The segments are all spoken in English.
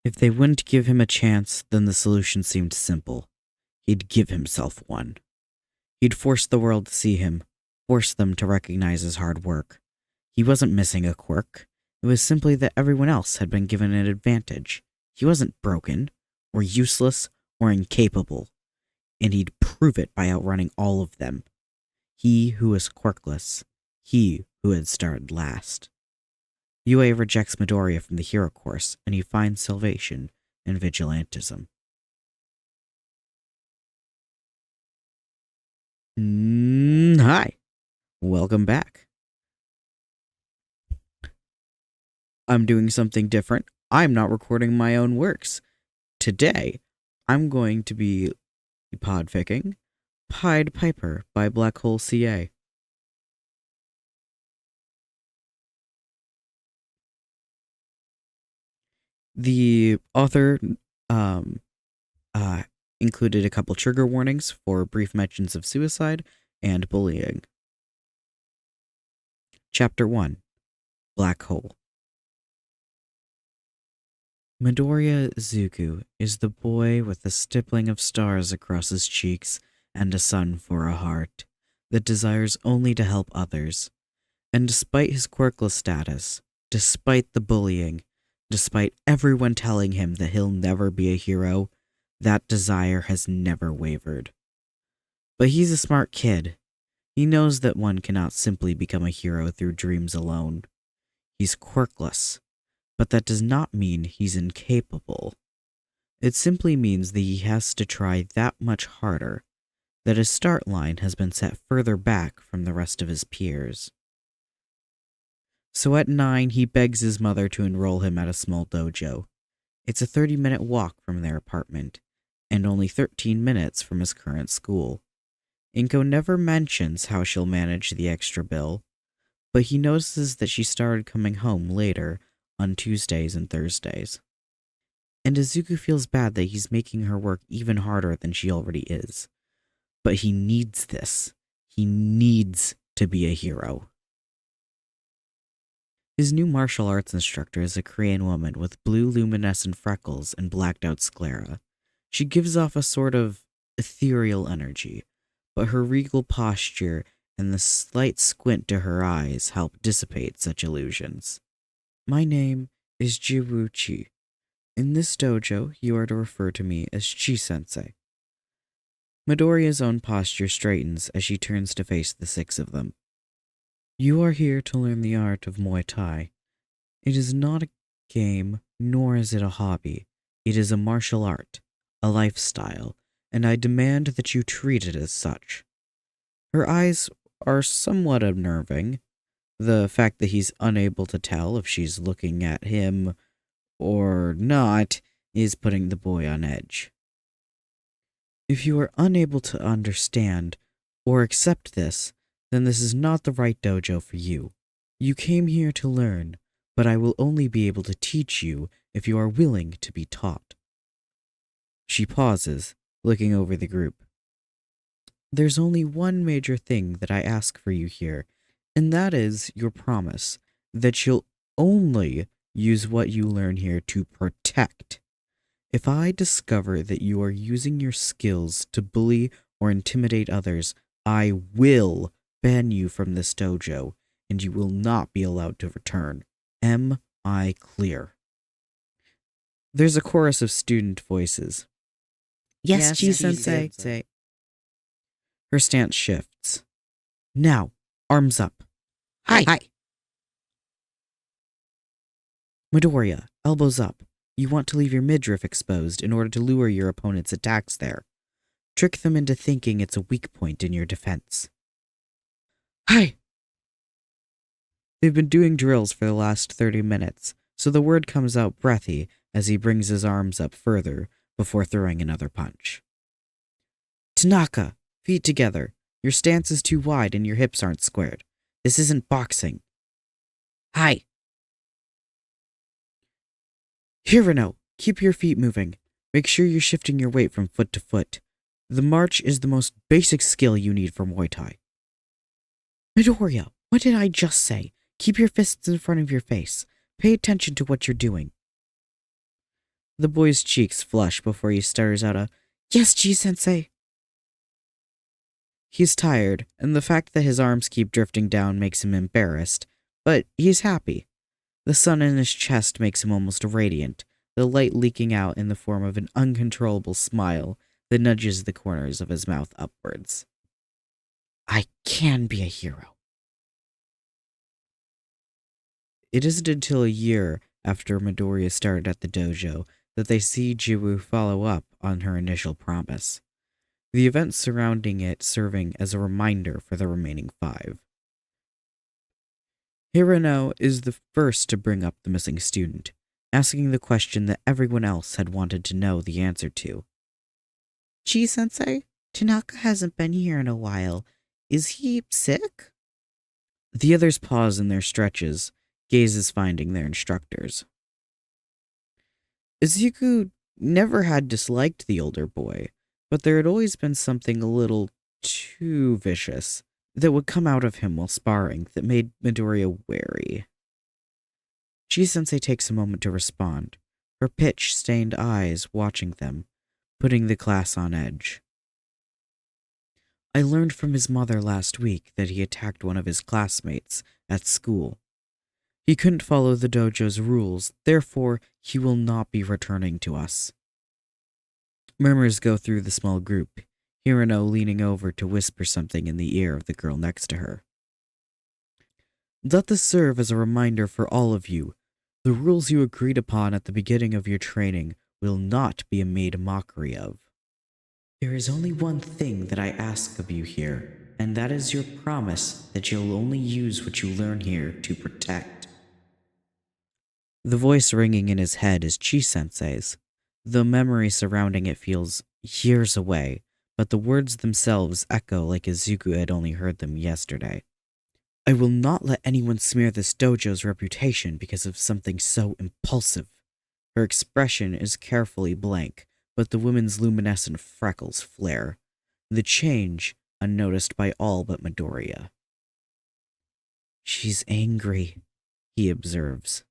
If they wouldn't give him a chance, then the solution seemed simple. He'd give himself one. He'd force the world to see him, force them to recognize his hard work. He wasn't missing a quirk. It was simply that everyone else had been given an advantage. He wasn't broken, or useless, or incapable, and he'd prove it by outrunning all of them. He who was quirkless, he who had started last. UA rejects Midoriya from the hero course, and he finds salvation in vigilantism. Hi, welcome back. I'm doing something different. I'm not recording my own works. Today, I'm going to be podficking Pied Piper by Blackholeca. The author included a couple trigger warnings for brief mentions of suicide and bullying. Chapter 1. Black Hole. Midoriya Izuku is the boy with a stippling of stars across his cheeks and a sun for a heart that desires only to help others. And despite his quirkless status, despite the bullying, despite everyone telling him that he'll never be a hero, that desire has never wavered. But he's a smart kid. He knows that one cannot simply become a hero through dreams alone. He's quirkless, but that does not mean he's incapable. It simply means that he has to try that much harder, that his start line has been set further back from the rest of his peers. So at 9, he begs his mother to enroll him at a small dojo. It's a 30-minute walk from their apartment, and only 13 minutes from his current school. Inko never mentions how she'll manage the extra bill, but he notices that she started coming home later on Tuesdays and Thursdays. And Izuku feels bad that he's making her work even harder than she already is. But he needs this. He needs to be a hero. His new martial arts instructor is a Korean woman with blue luminescent freckles and blacked out sclera. She gives off a sort of ethereal energy, but her regal posture and the slight squint to her eyes help dissipate such illusions. My name is Jiwuchi. In this dojo, you are to refer to me as Chi-sensei. Midoriya's own posture straightens as she turns to face the 6 of them. You are here to learn the art of Muay Thai. It is not a game, nor is it a hobby. It is a martial art, a lifestyle, and I demand that you treat it as such. Her eyes are somewhat unnerving. The fact that he's unable to tell if she's looking at him or not is putting the boy on edge. If you are unable to understand or accept this, then this is not the right dojo for you. You came here to learn, but I will only be able to teach you if you are willing to be taught. She pauses, looking over the group. There's only one major thing that I ask for you here, and that is your promise that you'll only use what you learn here to protect. If I discover that you are using your skills to bully or intimidate others, I will ban you from this dojo, and you will not be allowed to return. Am I clear? There's a chorus of student voices. Yes, Chi-sensei. Her stance shifts. Now, arms up. Hi. Midoriya, elbows up. You want to leave your midriff exposed in order to lure your opponent's attacks there. Trick them into thinking it's a weak point in your defense. Hi! They've been doing drills for the last 30 minutes, so the word comes out breathy as he brings his arms up further before throwing another punch. Tanaka, feet together. Your stance is too wide and your hips aren't squared. This isn't boxing. Hi! Hirano, keep your feet moving. Make sure you're shifting your weight from foot to foot. The march is the most basic skill you need for Muay Thai. Midoriya, what did I just say? Keep your fists in front of your face. Pay attention to what you're doing. The boy's cheeks flush before he stutters out a, "Yes, G-sensei." He's tired, and the fact that his arms keep drifting down makes him embarrassed, but he's happy. The sun in his chest makes him almost radiant, the light leaking out in the form of an uncontrollable smile that nudges the corners of his mouth upwards. I can be a hero. It isn't until a year after Midoriya started at the dojo that they see Jiwoo follow up on her initial promise, the events surrounding it serving as a reminder for the remaining 5. Hirano is the first to bring up the missing student, asking the question that everyone else had wanted to know the answer to. Chi-sensei, Tanaka hasn't been here in a while. Is he sick? The others pause in their stretches, gazes finding their instructors. Izuku never had disliked the older boy, but there had always been something a little too vicious that would come out of him while sparring that made Midoriya wary. Chi-sensei takes a moment to respond, her pitch-stained eyes watching them, putting the class on edge. I learned from his mother last week that he attacked one of his classmates at school. He couldn't follow the dojo's rules, therefore he will not be returning to us. Murmurs go through the small group, Hirano leaning over to whisper something in the ear of the girl next to her. Let this serve as a reminder for all of you. The rules you agreed upon at the beginning of your training will not be made a mockery of. There is only one thing that I ask of you here, and that is your promise that you'll only use what you learn here to protect. The voice ringing in his head is Chi-sensei's. The memory surrounding it feels years away, but the words themselves echo like Izuku had only heard them yesterday. I will not let anyone smear this dojo's reputation because of something so impulsive. Her expression is carefully blank, but the woman's luminescent freckles flare. The change, unnoticed by all but Midoriya. She's angry, he observes.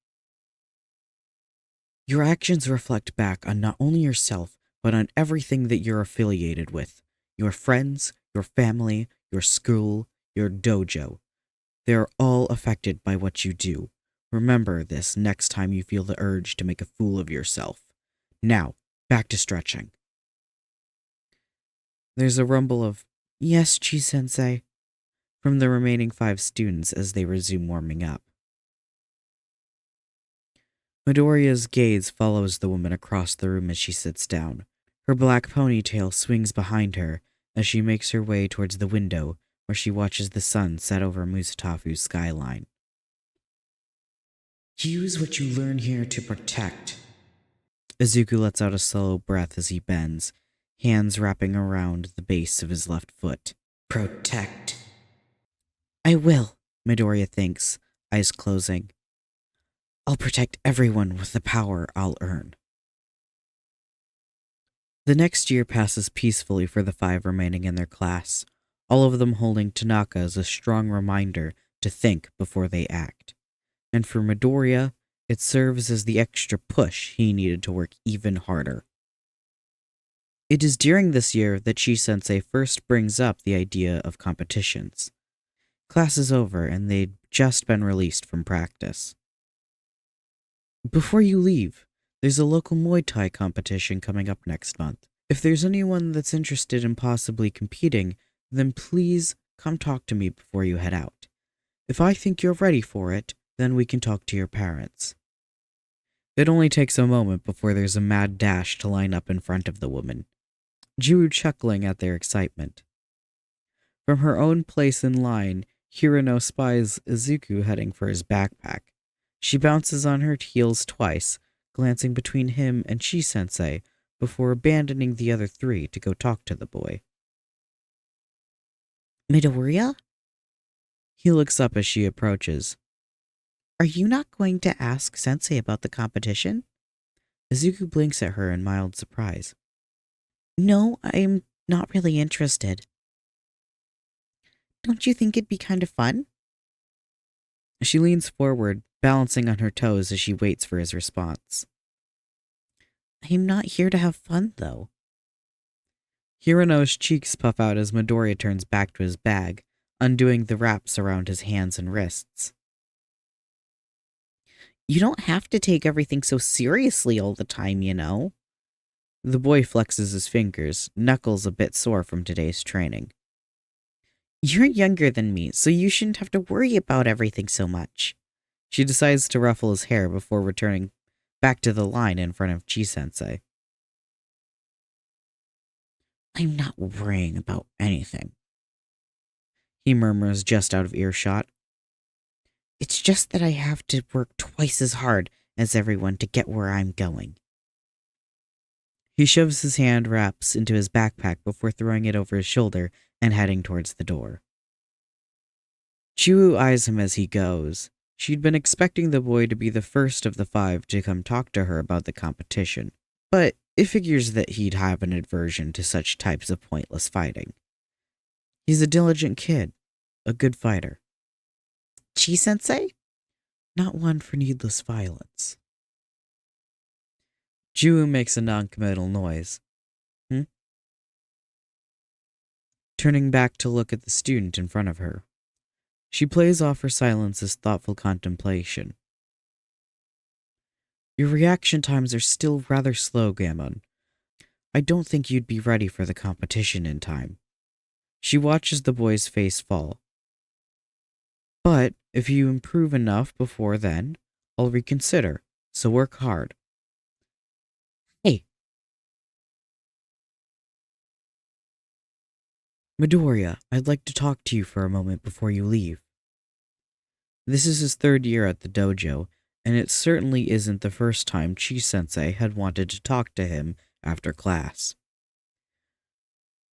Your actions reflect back on not only yourself, but on everything that you're affiliated with. Your friends, your family, your school, your dojo. They are all affected by what you do. Remember this next time you feel the urge to make a fool of yourself. Now, back to stretching. There's a rumble of, "Yes, Chi-sensei," from the remaining 5 students as they resume warming up. Midoriya's gaze follows the woman across the room as she sits down. Her black ponytail swings behind her as she makes her way towards the window where she watches the sun set over Musatafu's skyline. Use what you learn here to protect. Izuku lets out a slow breath as he bends, hands wrapping around the base of his left foot. Protect. I will, Midoriya thinks, eyes closing. I'll protect everyone with the power I'll earn. The next year passes peacefully for the 5 remaining in their class, all of them holding Tanaka as a strong reminder to think before they act. And for Midoriya, it serves as the extra push he needed to work even harder. It is during this year that Chi-sensei first brings up the idea of competitions. Class is over and they'd just been released from practice. Before you leave, there's a local Muay Thai competition coming up next month. If there's anyone that's interested in possibly competing, then please come talk to me before you head out. If I think you're ready for it, then we can talk to your parents. It only takes a moment before there's a mad dash to line up in front of the woman, Jiru chuckling at their excitement. From her own place in line, Hirano spies Izuku heading for his backpack. She bounces on her heels twice, glancing between him and Chi-sensei before abandoning the other 3 to go talk to the boy. Midoriya? He looks up as she approaches. Are you not going to ask Sensei about the competition? Izuku blinks at her in mild surprise. No, I'm not really interested. Don't you think it'd be kind of fun? She leans forward, balancing on her toes as she waits for his response. I'm not here to have fun, though. Hirano's cheeks puff out as Midoriya turns back to his bag, undoing the wraps around his hands and wrists. You don't have to take everything so seriously all the time, you know. The boy flexes his fingers, knuckles a bit sore from today's training. You're younger than me, so you shouldn't have to worry about everything so much. She decides to ruffle his hair before returning back to the line in front of Chi-sensei. I'm not worrying about anything, he murmurs just out of earshot. It's just that I have to work twice as hard as everyone to get where I'm going. He shoves his hand wraps into his backpack before throwing it over his shoulder and heading towards the door. Chiwu eyes him as he goes. She'd been expecting the boy to be the first of the 5 to come talk to her about the competition, but it figures that he'd have an aversion to such types of pointless fighting. He's a diligent kid, a good fighter. Chi-sensei? Not one for needless violence. Chiwu makes a non-committal noise. Turning back to look at the student in front of her. She plays off her silence as thoughtful contemplation. Your reaction times are still rather slow, Gammon. I don't think you'd be ready for the competition in time. She watches the boy's face fall. But if you improve enough before then, I'll reconsider, so work hard. Hey. Midoriya, I'd like to talk to you for a moment before you leave. This is his 3rd year at the dojo, and it certainly isn't the first time Chi-sensei had wanted to talk to him after class.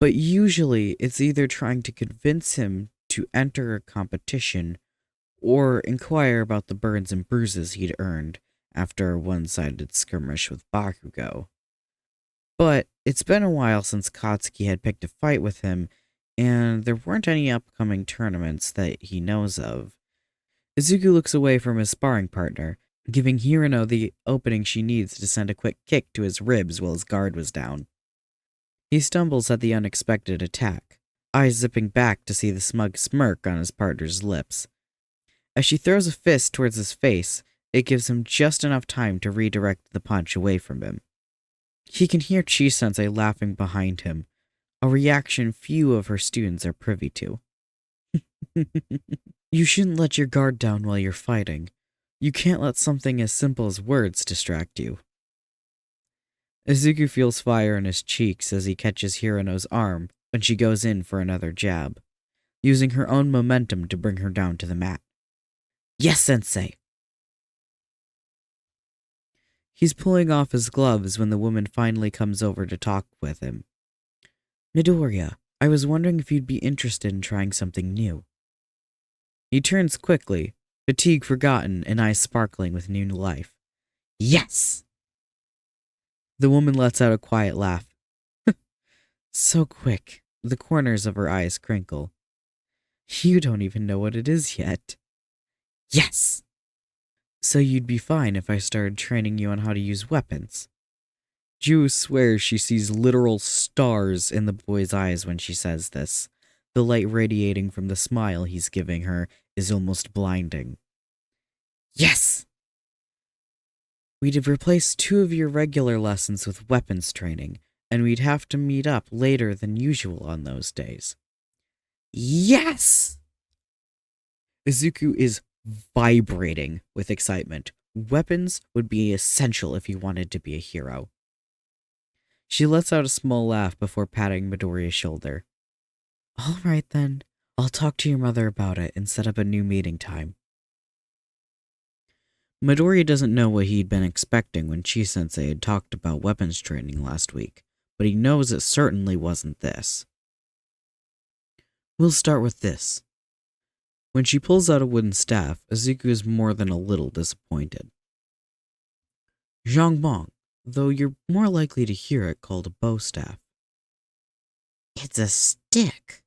But usually it's either trying to convince him to enter a competition or inquire about the burns and bruises he'd earned after a one-sided skirmish with Bakugo. But it's been a while since Katsuki had picked a fight with him, and there weren't any upcoming tournaments that he knows of. Izuku looks away from his sparring partner, giving Hirano the opening she needs to send a quick kick to his ribs while his guard was down. He stumbles at the unexpected attack, eyes zipping back to see the smug smirk on his partner's lips. As she throws a fist towards his face, it gives him just enough time to redirect the punch away from him. He can hear Chi-sensei laughing behind him, a reaction few of her students are privy to. You shouldn't let your guard down while you're fighting. You can't let something as simple as words distract you. Izuku feels fire in his cheeks as he catches Hirano's arm when she goes in for another jab, using her own momentum to bring her down to the mat. Yes, sensei! He's pulling off his gloves when the woman finally comes over to talk with him. Midoriya, I was wondering if you'd be interested in trying something new. He turns quickly, fatigue forgotten and eyes sparkling with new life. Yes! The woman lets out a quiet laugh. So quick, the corners of her eyes crinkle. You don't even know what it is yet. Yes! So you'd be fine if I started training you on how to use weapons. Ju swears she sees literal stars in the boy's eyes when she says this. The light radiating from the smile he's giving her is almost blinding. Yes! We'd have replaced 2 of your regular lessons with weapons training, and we'd have to meet up later than usual on those days. Yes! Izuku is vibrating with excitement. Weapons would be essential if he wanted to be a hero. She lets out a small laugh before patting Midoriya's shoulder. All right then, I'll talk to your mother about it and set up a new meeting time. Midoriya doesn't know what he'd been expecting when Chi-sensei had talked about weapons training last week, but he knows it certainly wasn't this. We'll start with this. When she pulls out a wooden staff, Izuku is more than a little disappointed. Zhangbang, though you're more likely to hear it called a bow staff. It's a stick,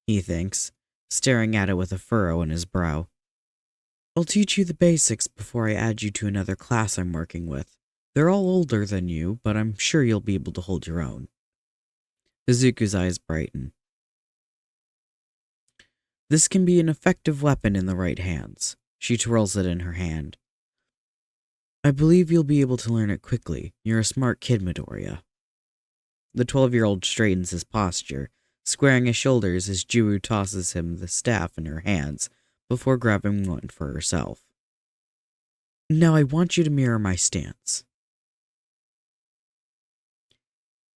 he thinks, staring at it with a furrow in his brow. I'll teach you the basics before I add you to another class I'm working with. They're all older than you, but I'm sure you'll be able to hold your own. Izuku's eyes brighten. This can be an effective weapon in the right hands. She twirls it in her hand. I believe you'll be able to learn it quickly. You're a smart kid, Midoriya. The 12-year-old straightens his posture, squaring his shoulders as Juru tosses him the staff in her hands before grabbing one for herself. Now I want you to mirror my stance.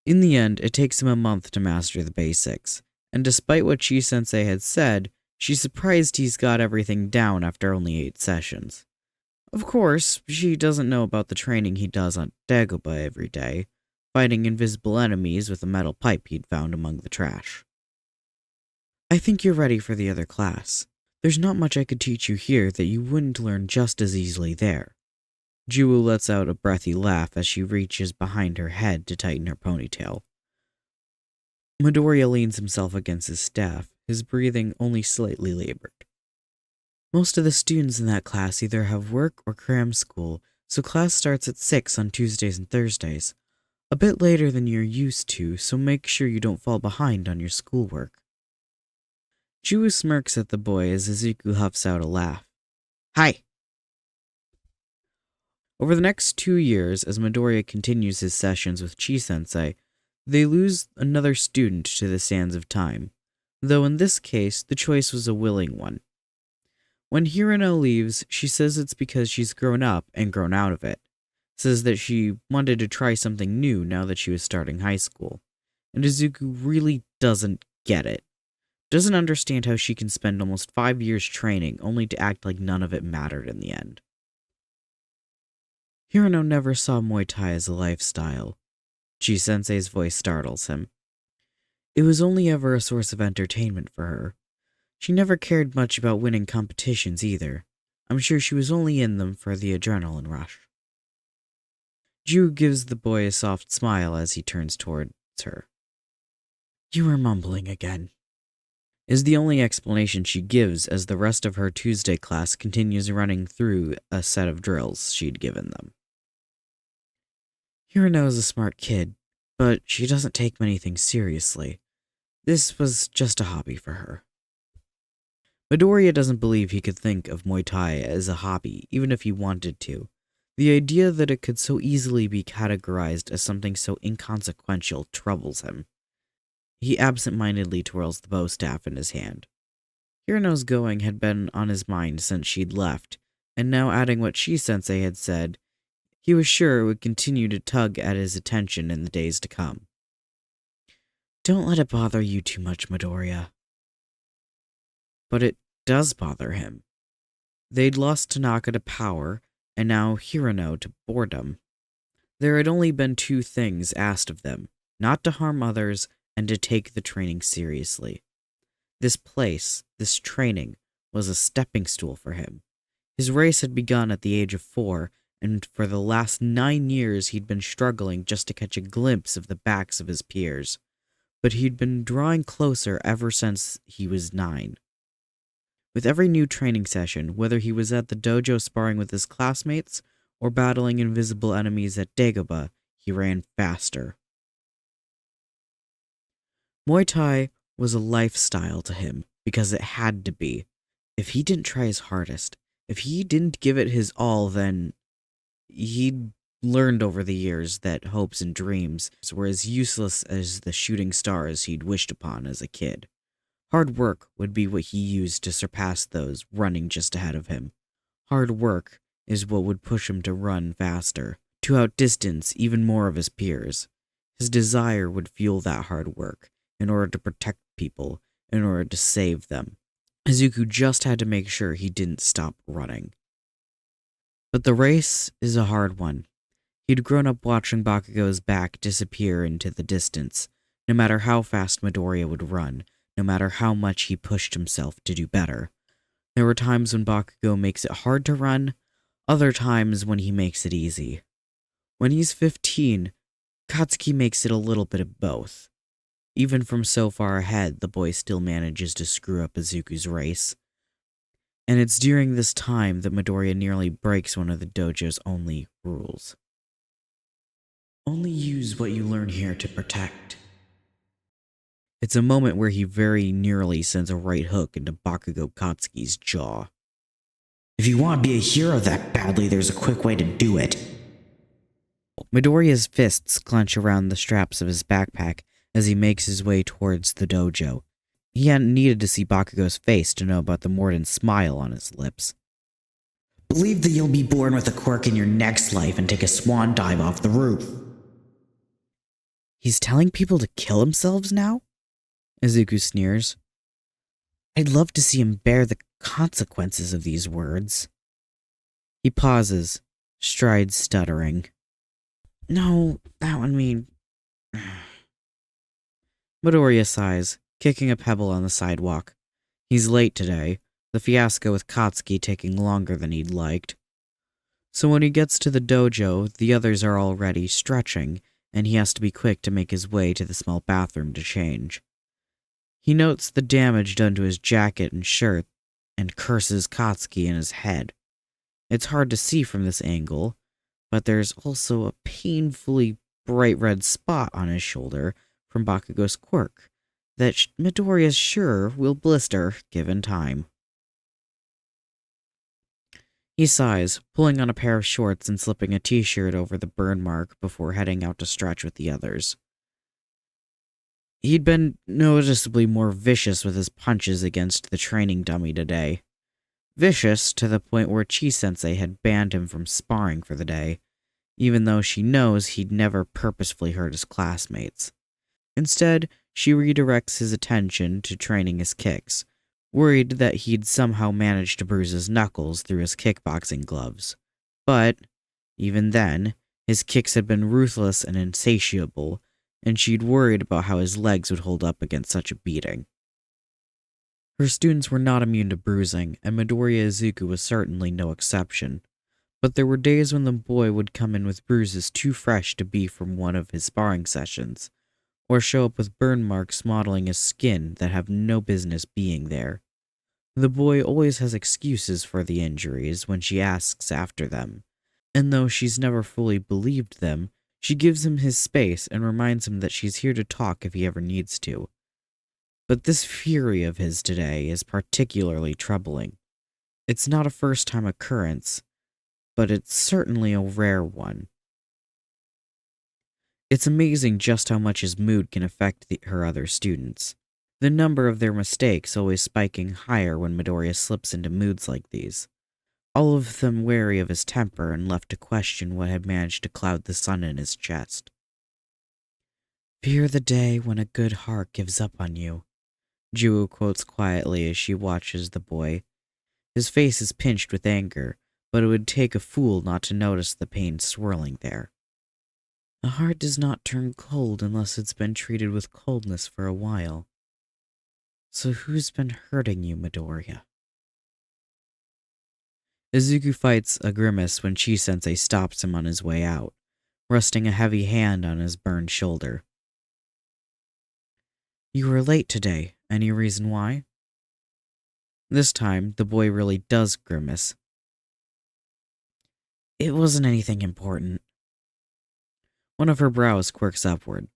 In the end, it takes him a month to master the basics, and despite what Chi-sensei had said, she's surprised he's got everything down after only 8 sessions. Of course, she doesn't know about the training he does on Dagobah every day, fighting invisible enemies with a metal pipe he'd found among the trash. I think you're ready for the other class. There's not much I could teach you here that you wouldn't learn just as easily there. Juru lets out a breathy laugh as she reaches behind her head to tighten her ponytail. Midoriya leans himself against his staff, his breathing only slightly labored. Most of the students in that class either have work or cram school, so class starts at 6 on Tuesdays and Thursdays. A bit later than you're used to, so make sure you don't fall behind on your schoolwork. Juru smirks at the boy as Izuku huffs out a laugh. Hi! Over the next 2 years, as Midoriya continues his sessions with Chi-sensei, they lose another student to the sands of time, though in this case, the choice was a willing one. When Hirano leaves, she says it's because she's grown up and grown out of it, says that she wanted to try something new now that she was starting high school, and Izuku really doesn't get it. Doesn't understand how she can spend almost 5 years training only to act like none of it mattered in the end. Hirano never saw Muay Thai as a lifestyle. Chi-sensei's voice startles him. It was only ever a source of entertainment for her. She never cared much about winning competitions either. I'm sure she was only in them for the adrenaline rush. Juru gives the boy a soft smile as he turns towards her. You were mumbling again, is the only explanation she gives as the rest of her Tuesday class continues running through a set of drills she'd given them. Hirano is a smart kid, but she doesn't take many things seriously. This was just a hobby for her. Midoriya doesn't believe he could think of Muay Thai as a hobby, even if he wanted to. The idea that it could so easily be categorized as something so inconsequential troubles him. He absent-mindedly twirls the bow staff in his hand. Hirano's going had been on his mind since she'd left, and now adding what Chi-sensei had said, he was sure it would continue to tug at his attention in the days to come. Don't let it bother you too much, Midoriya. But it does bother him. They'd lost Tanaka to power, and now Hirano to boredom. There had only been 2 things asked of them, not to harm others and to take the training seriously. This place, this training, was a stepping stool for him. His race had begun at the age of 4, and for the last 9 years he'd been struggling just to catch a glimpse of the backs of his peers. But he'd been drawing closer ever since he was 9. With every new training session, whether he was at the dojo sparring with his classmates or battling invisible enemies at Dagobah, he ran faster. Muay Thai was a lifestyle to him because it had to be. If he didn't try his hardest, if he didn't give it his all, then he'd learned over the years that hopes and dreams were as useless as the shooting stars he'd wished upon as a kid. Hard work would be what he used to surpass those running just ahead of him. Hard work is what would push him to run faster, to outdistance even more of his peers. His desire would fuel that hard work, in order to protect people, in order to save them. Izuku just had to make sure he didn't stop running. But the race is a hard one. He'd grown up watching Bakugo's back disappear into the distance, no matter how fast Midoriya would run, no matter how much he pushed himself to do better. There were times when Bakugo makes it hard to run, other times when he makes it easy. When he's 15, Katsuki makes it a little bit of both. Even from so far ahead, the boy still manages to screw up Izuku's race. And it's during this time that Midoriya nearly breaks one of the dojo's only rules. use what you learn here to protect. It's a moment where he very nearly sends a right hook into Bakugo Katsuki's jaw. If you want to be a hero that badly, there's a quick way to do it. Midoriya's fists clench around the straps of his backpack as he makes his way towards the dojo. He hadn't needed to see Bakugo's face to know about the mordant smile on his lips. Believe that you'll be born with a quirk in your next life and take a swan dive off the roof. He's telling people to kill themselves now? Izuku sneers. I'd love to see him bear the consequences of these words. He pauses, strides stuttering. No, that would mean... Midoriya sighs, kicking a pebble on the sidewalk. He's late today, the fiasco with Katsuki taking longer than he'd liked. So when he gets to the dojo, the others are already stretching, and he has to be quick to make his way to the small bathroom to change. He notes the damage done to his jacket and shirt, and curses Katsuki in his head. It's hard to see from this angle, but there's also a painfully bright red spot on his shoulder from Bakugo's quirk that Midoriya's sure will blister given time. He sighs, pulling on a pair of shorts and slipping a t-shirt over the burn mark before heading out to stretch with the others. He'd been noticeably more vicious with his punches against the training dummy today. Vicious to the point where Chi-sensei had banned him from sparring for the day, even though she knows he'd never purposefully hurt his classmates. Instead, she redirects his attention to training his kicks, worried that he'd somehow managed to bruise his knuckles through his kickboxing gloves. But, even then, his kicks had been ruthless and insatiable, and she'd worried about how his legs would hold up against such a beating. Her students were not immune to bruising, and Midoriya Izuku was certainly no exception. But there were days when the boy would come in with bruises too fresh to be from one of his sparring sessions, or show up with burn marks mottling his skin that have no business being there. The boy always has excuses for the injuries when she asks after them, and though she's never fully believed them, she gives him his space and reminds him that she's here to talk if he ever needs to. But this fury of his today is particularly troubling. It's not a first-time occurrence, but it's certainly a rare one. It's amazing just how much his mood can affect her other students, the number of their mistakes always spiking higher when Midoriya slips into moods like these, all of them wary of his temper and left to question what had managed to cloud the sun in his chest. Fear the day when a good heart gives up on you, Juu quotes quietly as she watches the boy. His face is pinched with anger, but it would take a fool not to notice the pain swirling there. A heart does not turn cold unless it's been treated with coldness for a while. So who's been hurting you, Midoriya? Izuku fights a grimace when Chi-sensei stops him on his way out, resting a heavy hand on his burned shoulder. You were late today. Any reason why? This time, the boy really does grimace. It wasn't anything important. One of her brows quirks upward.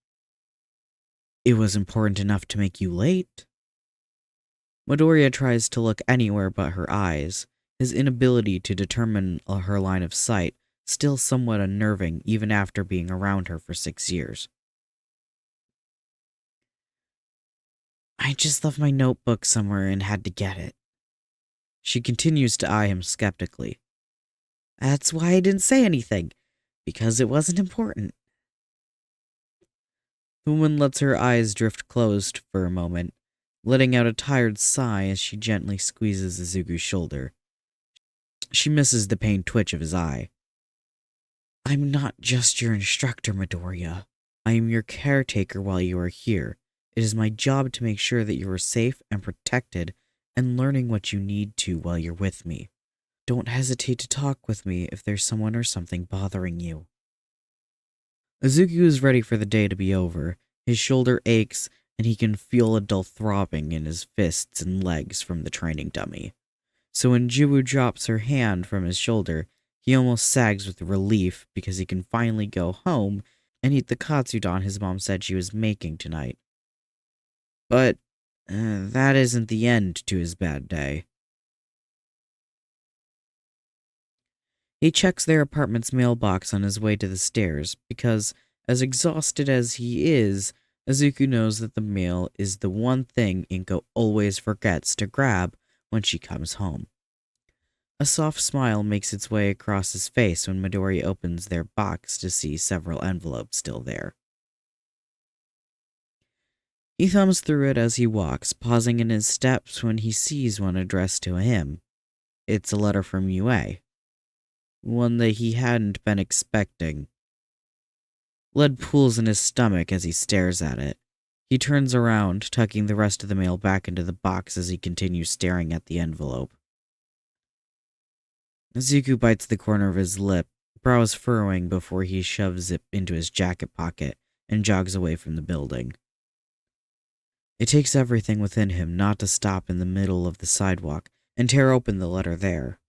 It was important enough to make you late? Midoriya tries to look anywhere but her eyes, his inability to determine her line of sight still somewhat unnerving even after being around her for 6 years. I just left my notebook somewhere and had to get it. She continues to eye him skeptically. That's why I didn't say anything, because it wasn't important. The woman lets her eyes drift closed for a moment, letting out a tired sigh as she gently squeezes Izuku's shoulder. She misses the pained twitch of his eye. I'm not just your instructor, Midoriya. I am your caretaker while you are here. It is my job to make sure that you are safe and protected and learning what you need to while you're with me. Don't hesitate to talk with me if there's someone or something bothering you. Izuku is ready for the day to be over. His shoulder aches, and he can feel a dull throbbing in his fists and legs from the training dummy. So when Juu drops her hand from his shoulder, he almost sags with relief because he can finally go home and eat the katsudon his mom said she was making tonight. But that isn't the end to his bad day. He checks their apartment's mailbox on his way to the stairs because, as exhausted as he is, Azuku knows that the mail is the one thing Inko always forgets to grab when she comes home. A soft smile makes its way across his face when Midoriya opens their box to see several envelopes still there. He thumbs through it as he walks, pausing in his steps when he sees one addressed to him. It's a letter from UA. One that he hadn't been expecting. Blood pools in his stomach as he stares at it. He turns around, tucking the rest of the mail back into the box as he continues staring at the envelope. Azuku bites the corner of his lip, brows furrowing before he shoves it into his jacket pocket and jogs away from the building. It takes everything within him not to stop in the middle of the sidewalk and tear open the letter there.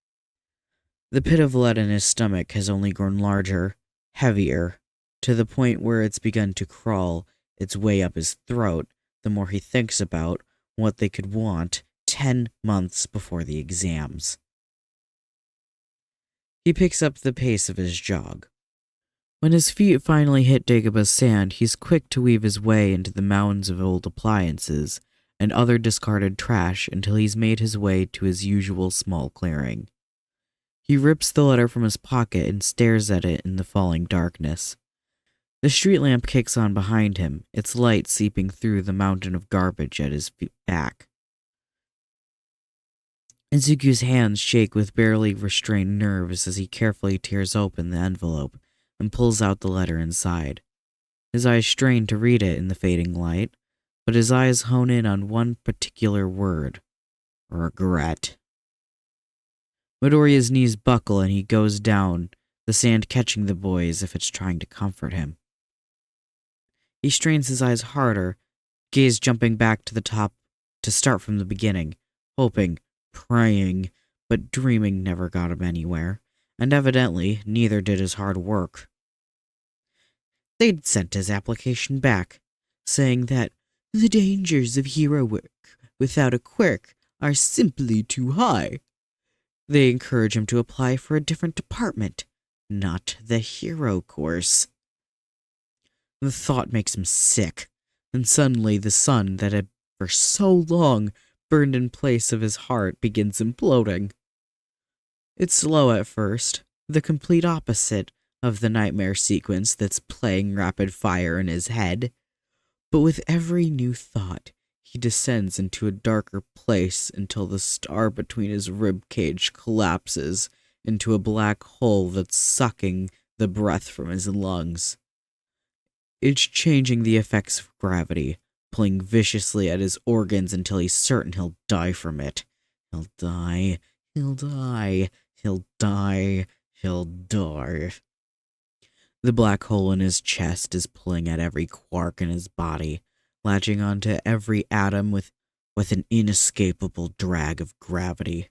The pit of lead in his stomach has only grown larger, heavier, to the point where it's begun to crawl its way up his throat the more he thinks about what they could want 10 months before the exams. He picks up the pace of his jog. When his feet finally hit Dagoba's sand, he's quick to weave his way into the mounds of old appliances and other discarded trash until he's made his way to his usual small clearing. He rips the letter from his pocket and stares at it in the falling darkness. The street lamp kicks on behind him, its light seeping through the mountain of garbage at his back. Izuku's hands shake with barely restrained nerves as he carefully tears open the envelope and pulls out the letter inside. His eyes strain to read it in the fading light, but his eyes hone in on one particular word: regret. Midoriya's knees buckle and he goes down, the sand catching the boy as if it's trying to comfort him. He strains his eyes harder, gaze jumping back to the top to start from the beginning, hoping, praying, but dreaming never got him anywhere, and evidently neither did his hard work. They'd sent his application back, saying that the dangers of hero work without a quirk are simply too high. They encourage him to apply for a different department, not the hero course. The thought makes him sick, and suddenly the sun that had for so long burned in place of his heart begins imploding. It's slow at first, the complete opposite of the nightmare sequence that's playing rapid fire in his head, but with every new thought, he descends into a darker place until the star between his rib cage collapses into a black hole that's sucking the breath from his lungs. It's changing the effects of gravity, pulling viciously at his organs until he's certain he'll die from it. He'll die, he'll die, he'll die, he'll die. The black hole in his chest is pulling at every quark in his body, latching onto every atom with an inescapable drag of gravity.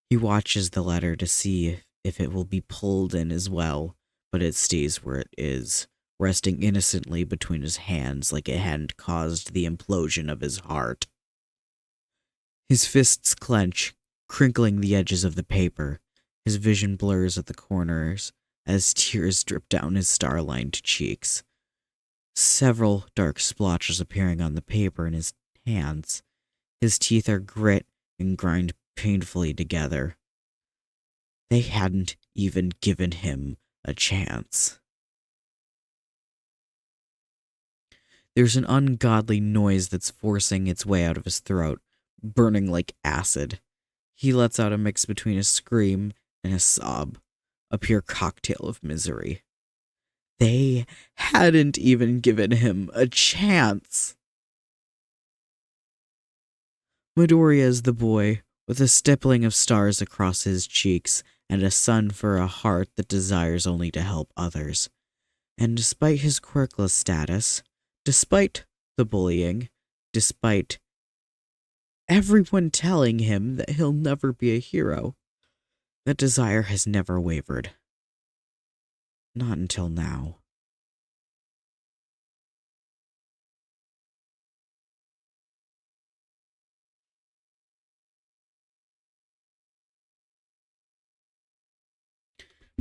He watches the letter to see if it will be pulled in as well, but it stays where it is, resting innocently between his hands like it hadn't caused the implosion of his heart. His fists clench, crinkling the edges of the paper. His vision blurs at the corners as tears drip down his star-lined cheeks. Several dark splotches appearing on the paper in his hands. His teeth are grit and grind painfully together. They hadn't even given him a chance. There's an ungodly noise that's forcing its way out of his throat, burning like acid. He lets out a mix between a scream and a sob, a pure cocktail of misery. They hadn't even given him a chance. Midoriya is the boy, with a stippling of stars across his cheeks and a sun for a heart that desires only to help others. And despite his quirkless status, despite the bullying, despite everyone telling him that he'll never be a hero, that desire has never wavered. Not until now.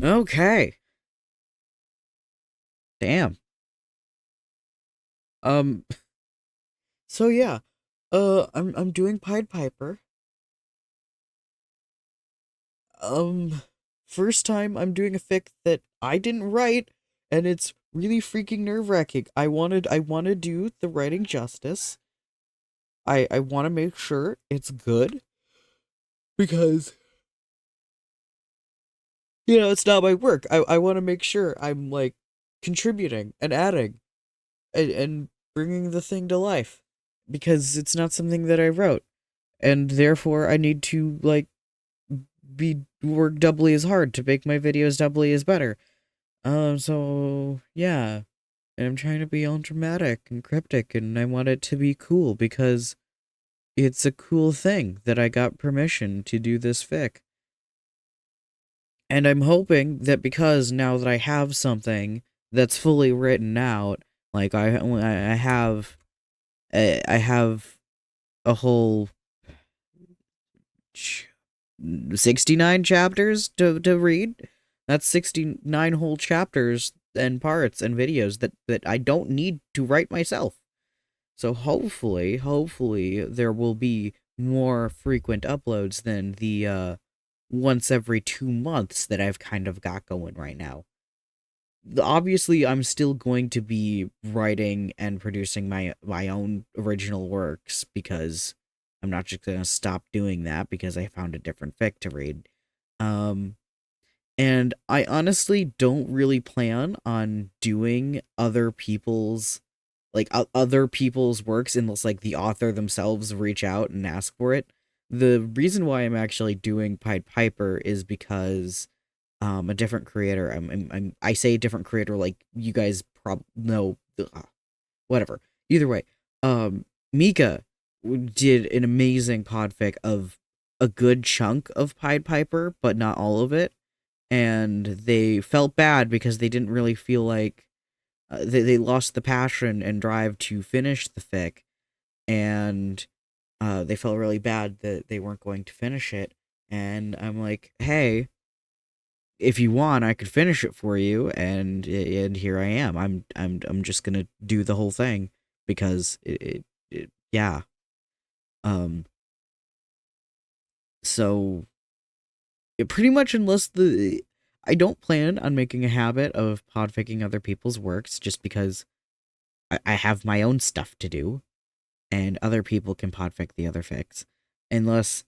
Okay. Damn. Um. So yeah. I'm doing Pied Piper. Um. First time I'm doing a fic that I didn't write, and it's really freaking nerve-wracking. I want to do the writing justice. I want to make sure it's good because it's not my work. I want to make sure I'm like contributing and adding and bringing the thing to life because it's not something that I wrote, and therefore I need to like be work doubly as hard to make my videos doubly as better. So yeah, and I'm trying to be all dramatic and cryptic, and I want it to be cool because it's a cool thing that I got permission to do this fic. And I'm hoping that because now that I have something that's fully written out, like I have a whole 69 chapters to read. That's 69 whole chapters and parts and videos that I don't need to write myself. So hopefully there will be more frequent uploads than the once every 2 months that I've kind of got going right now. Obviously I'm still going to be writing and producing my own original works because I'm not just going to stop doing that because I found a different fic to read. Um and I honestly don't really plan on doing other people's works unless like the author themselves reach out and ask for it. The reason why I'm actually doing Pied Piper is because a different creator. I say a different creator like you guys know. Whatever. Either way, Mika did an amazing podfic of a good chunk of Pied Piper, but not all of it, and they felt bad because they didn't really feel like they lost the passion and drive to finish the fic, and they felt really bad that they weren't going to finish it. And I'm like, hey, if you want, I could finish it for you, and here I am. I'm just gonna do the whole thing because yeah. Um. So pretty much unless I don't plan on making a habit of podficking other people's works just because I have my own stuff to do and other people can podfic the other fics. Unless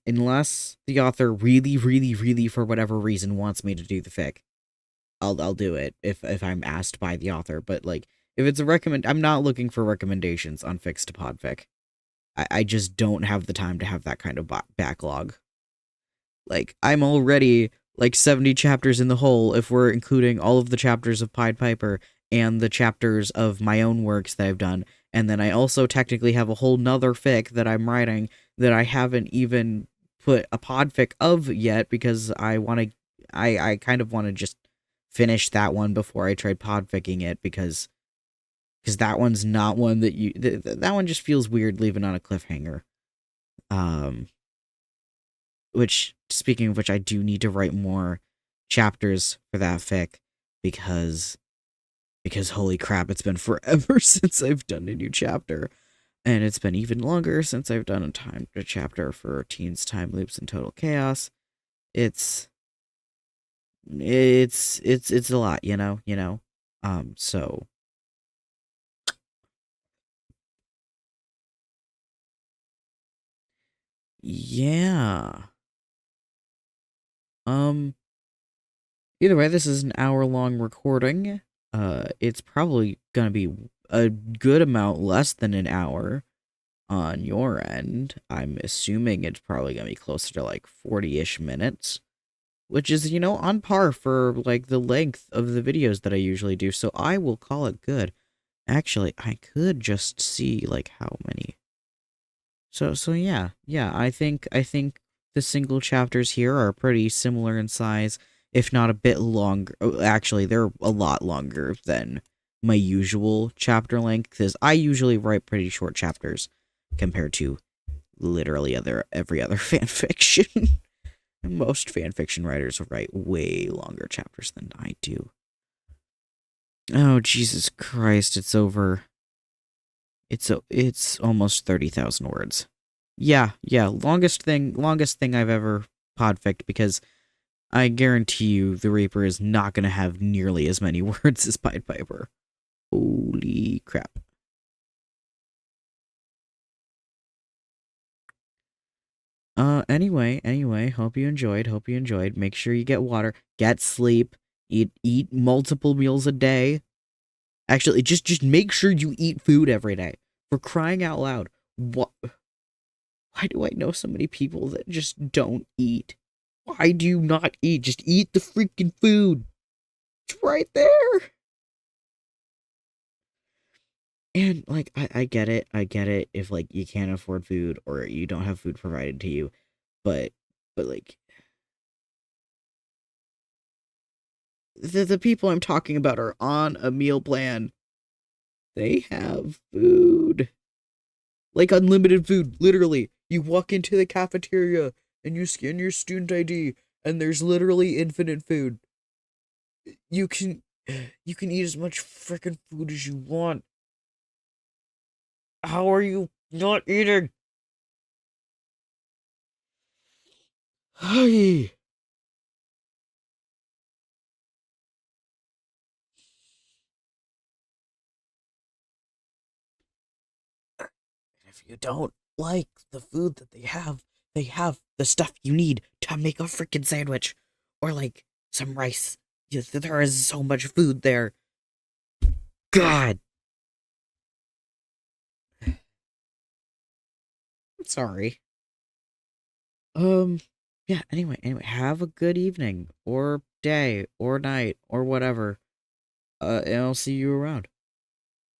the author really for whatever reason wants me to do the fic. I'll do it if I'm asked by the author. But like if it's a I'm not looking for recommendations on fics to podfic. I just don't have the time to have that kind of backlog. Like I'm already like 70 chapters in the hole if we're including all of the chapters of Pied Piper and the chapters of my own works that I've done. And then I also technically have a whole nother fic that I'm writing that I haven't even put a podfic of yet because I kind of want to just finish that one before I tried podficking it because that one's not one that that one just feels weird leaving on a cliffhanger. Um which speaking of which I do need to write more chapters for that fic because holy crap, it's been forever since I've done a new chapter, and it's been even longer since I've done a chapter for Teens Time Loops and Total Chaos. It's it's a lot, so yeah. Um Either way, this is an hour-long recording. It's probably gonna be a good amount less than an hour on your end. I'm assuming it's probably gonna be closer to like 40-ish minutes, which is, on par for like the length of the videos that I usually do. So I will call it good. Actually, I could just see like how many. So yeah. I think the single chapters here are pretty similar in size, if not a bit longer. Actually, they're a lot longer than my usual chapter length because I usually write pretty short chapters compared to literally every other fan fiction. Most fanfiction writers write way longer chapters than I do. Oh, Jesus Christ, it's over. It's almost 30,000 words. Yeah, longest thing I've ever podficked, because I guarantee you the Reaper is not going to have nearly as many words as Pied Piper. Holy crap. Anyway, hope you enjoyed. Make sure you get water, get sleep, eat multiple meals a day. Actually, just make sure you eat food every day. For crying out loud. What? Why do I know so many people that just don't eat? Why do you not eat? Just eat the freaking food. It's right there. And like I get it. I get it if like you can't afford food or you don't have food provided to you. But like the people I'm talking about are on a meal plan. They have food. Like unlimited food, literally. You walk into the cafeteria and you scan your student ID and there's literally infinite food. You can eat as much freaking food as you want. How are you not eating? Hey. If you don't like the food that they have the stuff you need to make a freaking sandwich or like some rice. Yes, there is so much food there. God. I'm sorry. Um, yeah, anyway, have a good evening or day or night or whatever. And I'll see you around.